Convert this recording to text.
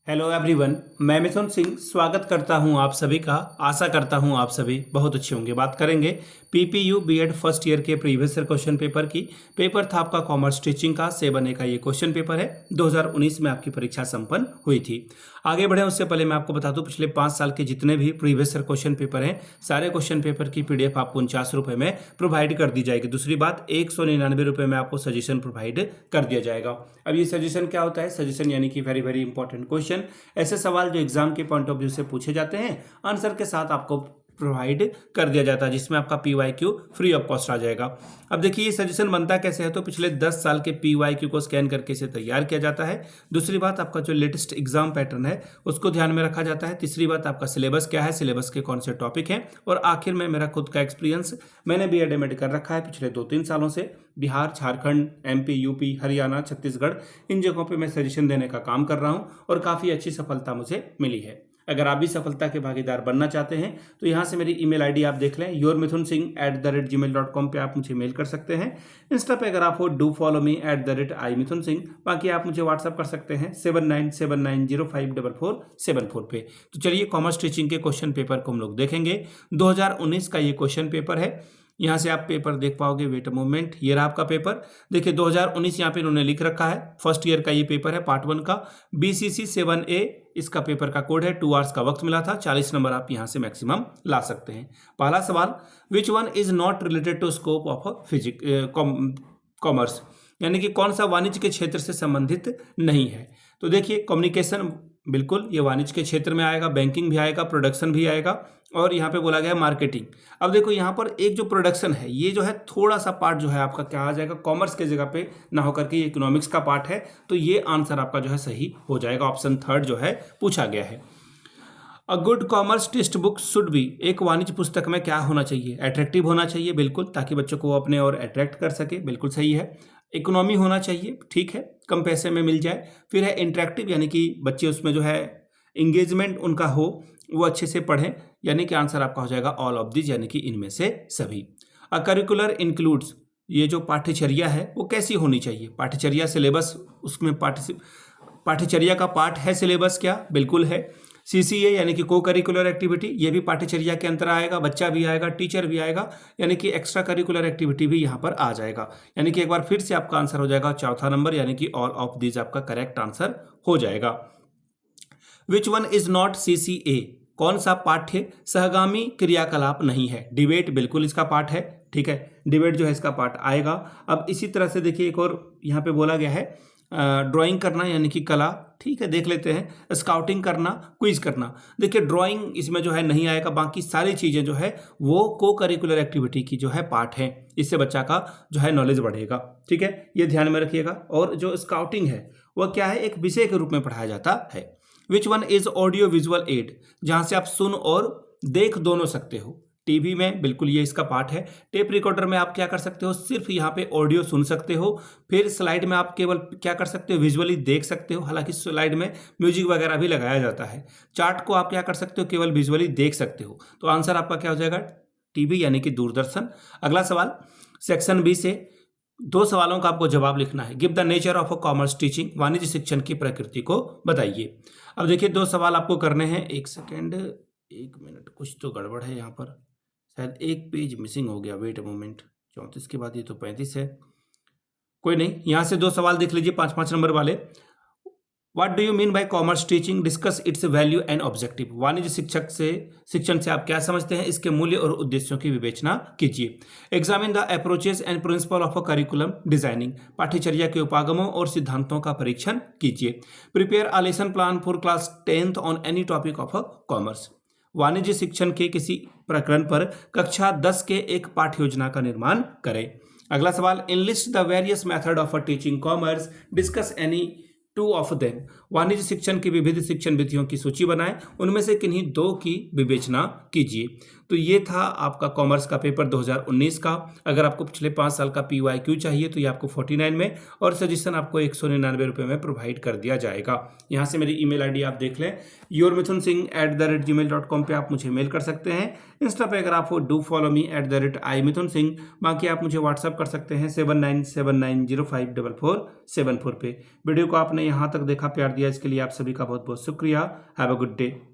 Hello everyone, मैं मिथुन सिंह स्वागत करता हूं आप सभी का। आशा करता हूं आप सभी बहुत अच्छे होंगे। बात करेंगे पीपीयू बीएड फर्स्ट ईयर के प्रीवियस ईयर क्वेश्चन पेपर की। पेपर था आपका कॉमर्स टीचिंग का 7A का ये क्वेश्चन पेपर है। 2019 में आपकी परीक्षा संपन्न हुई थी। आगे बढ़े उससे पहले मैं आपको बता दूं, पिछले 5 साल के जितने भी प्रीवियस ईयर क्वेश्चन पेपर हैं, सारे क्वेश्चन पेपर की PDF आपको 49 रुपये में प्रोवाइड कर दी जाएगी। दूसरी बात, 199 रुपये में आपको सजेशन प्रोवाइड कर दिया जाएगा। अब ये सजेशन क्या होता है? सजेशन यानी कि वेरी वेरी इंपॉर्टेंट क्वेश्चन, ऐसे सवाल जो एग्जाम के पॉइंट ऑफ व्यू से पूछे जाते हैं, आंसर के साथ आपको प्रोवाइड कर दिया जाता है, जिसमें आपका PYQ फ्री ऑफ कॉस्ट आ जाएगा। अब देखिए ये सजेशन बनता कैसे है, तो पिछले 10 साल के PYQ को स्कैन करके इसे तैयार किया जाता है। दूसरी बात, आपका जो लेटेस्ट एग्जाम पैटर्न है उसको ध्यान में रखा जाता है। तीसरी बात, आपका सिलेबस क्या है, सिलेबस के कौन से टॉपिक हैं, और आखिर में मेरा खुद का एक्सपीरियंस, मैंने BEd MAd कर रखा है पिछले 2-3 सालों से। बिहार, झारखंड, MP, UP, हरियाणा, छत्तीसगढ़, इन जगहों पे मैं सजेशन देने का काम कर रहा हूं और काफ़ी अच्छी सफलता मुझे मिली है। अगर आप भी सफलता के भागीदार बनना चाहते हैं तो यहाँ से मेरी email ID आप देख लें, yourmithunsingh@gmail.com पे आप मुझे मेल कर सकते हैं। इंस्टा पे अगर आप हो, डू फॉलो मी @imithunsingh। बाकी आप मुझे व्हाट्सअप कर सकते हैं 7979054474 पे। तो चलिए कॉमर्स टीचिंग के क्वेश्चन पेपर को हम लोग देखेंगे। 2019 का ये क्वेश्चन पेपर है। यहाँ से आप पेपर देख पाओगे, वेट अ मोमेंट, ये रहा आपका पेपर। देखिए 2019 यहाँ पे इन्होंने लिख रखा है। फर्स्ट ईयर का ये पेपर है, पार्ट 1 का। BCC 7A इसका पेपर का कोड है। 2 आवर्स का वक्त मिला था। 40 नंबर आप यहाँ से मैक्सिमम ला सकते हैं। पहला सवाल, which one is not related to scope of commerce, यानी कि कौन सा वाणिज्य के क्षेत्र से संबंधित नहीं है। तो देखिए कम्युनिकेशन, बिल्कुल ये वाणिज्य के क्षेत्र में आएगा। बैंकिंग भी आएगा, प्रोडक्शन भी आएगा, और यहाँ पे बोला गया मार्केटिंग। अब देखो यहाँ पर एक जो प्रोडक्शन है, ये जो है थोड़ा सा पार्ट जो है आपका क्या आ जाएगा, कॉमर्स के जगह पे ना होकर के ये इकोनॉमिक्स का पार्ट है। तो ये आंसर आपका जो है सही हो जाएगा। ऑप्शन 3 जो है पूछा गया है। A good commerce text book should be, एक वाणिज्य पुस्तक में क्या होना चाहिए? अट्रैक्टिव होना चाहिए, बिल्कुल, ताकि बच्चों को अपने और अट्रैक्ट कर सके, बिल्कुल सही है। इकोनॉमी होना चाहिए, ठीक है, कम पैसे में मिल जाए। फिर है इंटरेक्टिव, यानी कि बच्चे उसमें जो है इंगेजमेंट उनका हो, वो अच्छे से पढ़ें, यानी कि आंसर आपका हो जाएगा ऑल ऑफ दिस, यानी कि इनमें से सभी। अ करिकुलर इंक्लूड्स, ये जो पाठ्यचर्या है वो कैसी होनी चाहिए? पाठ्यचर्या सिलेबस, उसमें पाठ्यचर्या का पार्ट है सिलेबस क्या? बिल्कुल है। CCA यानी कि को करिकुलर एक्टिविटी, ये भी पाठ्यचर्या के अंतर आएगा। बच्चा भी आएगा, टीचर भी आएगा, यानी कि एक्स्ट्रा करिकुलर एक्टिविटी भी यहाँ पर आ जाएगा। यानी कि एक बार फिर से आपका आंसर हो जाएगा चौथा नंबर, यानी कि ऑल ऑफ दिस आपका करेक्ट आंसर हो जाएगा। विच वन इज नॉट CCA, कौन सा पाठ्य सहगामी क्रियाकलाप नहीं है? डिबेट, बिल्कुल इसका पार्ट है, ठीक है, डिबेट जो है इसका पार्ट आएगा। अब इसी तरह से देखिए एक और यहाँ पे बोला गया है, ड्राइंग करना यानी कि कला, ठीक है, देख लेते हैं। स्काउटिंग करना, क्विज करना। देखिए ड्राइंग इसमें जो है नहीं आएगा, बाकी सारी चीज़ें जो है वो को करिकुलर एक्टिविटी की जो है पार्ट है। इससे बच्चा का जो है नॉलेज बढ़ेगा, ठीक है, ये ध्यान में रखिएगा। और जो स्काउटिंग है वह क्या है, एक विषय के रूप में पढ़ाया जाता है। विच one is audio visual add, जहाँ से आप सुन और देख दोनों सकते हो। टीवी में बिल्कुल ये इसका पार्ट है। टेप रिकॉर्डर में आप क्या कर सकते हो, सिर्फ यहाँ पे ऑडियो सुन सकते हो। फिर स्लाइड में आप केवल क्या कर सकते हो, विजुअली देख सकते हो, हालांकि स्लाइड में म्यूजिक वगैरह भी लगाया जाता है। चार्ट को आप क्या कर सकते हो, केवल विजुअली देख सकते हो। तो आंसर आपका क्या हो जाएगा, टीवी यानी कि दूरदर्शन। अगला सवाल सेक्शन B से 2 सवालों का आपको जवाब लिखना है। Give the nature of a commerce teaching, वाणिज्य शिक्षण की प्रकृति को बताइए। अब देखिए 2 सवाल आपको करने हैं। एक सेकेंड, 1 मिनट, कुछ तो गड़बड़ है यहाँ पर, शायद एक पेज मिसिंग हो गया। वेट अ मोमेंट, 34 के बाद ये तो 35 है, कोई नहीं। यहाँ से 2 सवाल देख लीजिए, 5-5 नंबर वाले। What do you mean by commerce teaching, discuss it's value and objective, वाणिज्य शिक्षण से आप क्या समझते हैं, इसके मूल्य और उद्देश्यों की विवेचना कीजिए। Examine the approaches and principle of a curriculum designing, पाठ्यचर्या के उपागमों और सिद्धांतों का परीक्षण कीजिए। Prepare a lesson plan for class 10th on any topic of commerce, वाणिज्य शिक्षण के किसी प्रकरण पर कक्षा 10 के एक पाठ्य योजना का निर्माण करें। अगला सवाल, enlist the various method of teaching commerce, discuss any 2 of them, वाणिज्य शिक्षण की विविध शिक्षण विधियों की सूची बनाएं, उनमें से किन्हीं 2 की विवेचना कीजिए। तो ये था आपका कॉमर्स का पेपर 2019 का। अगर आपको पिछले 5 साल का PYQ चाहिए तो ये आपको 49 में, और सजेशन आपको 199 रुपये में प्रोवाइड कर दिया जाएगा। यहाँ से मेरी email ID आप देख लें, yourmithunsingh@gmail.com पे आप मुझे मेल कर सकते हैं। इंस्टा पे अगर आप हो, डू फॉलो मी @imithunsingh। बाकी आप मुझे व्हाट्सअप कर सकते हैं 7979054474 पे। वीडियो को आपने यहाँ तक देखा, प्यार दिया, इसके लिए आप सभी का बहुत बहुत शुक्रिया। Have a good day.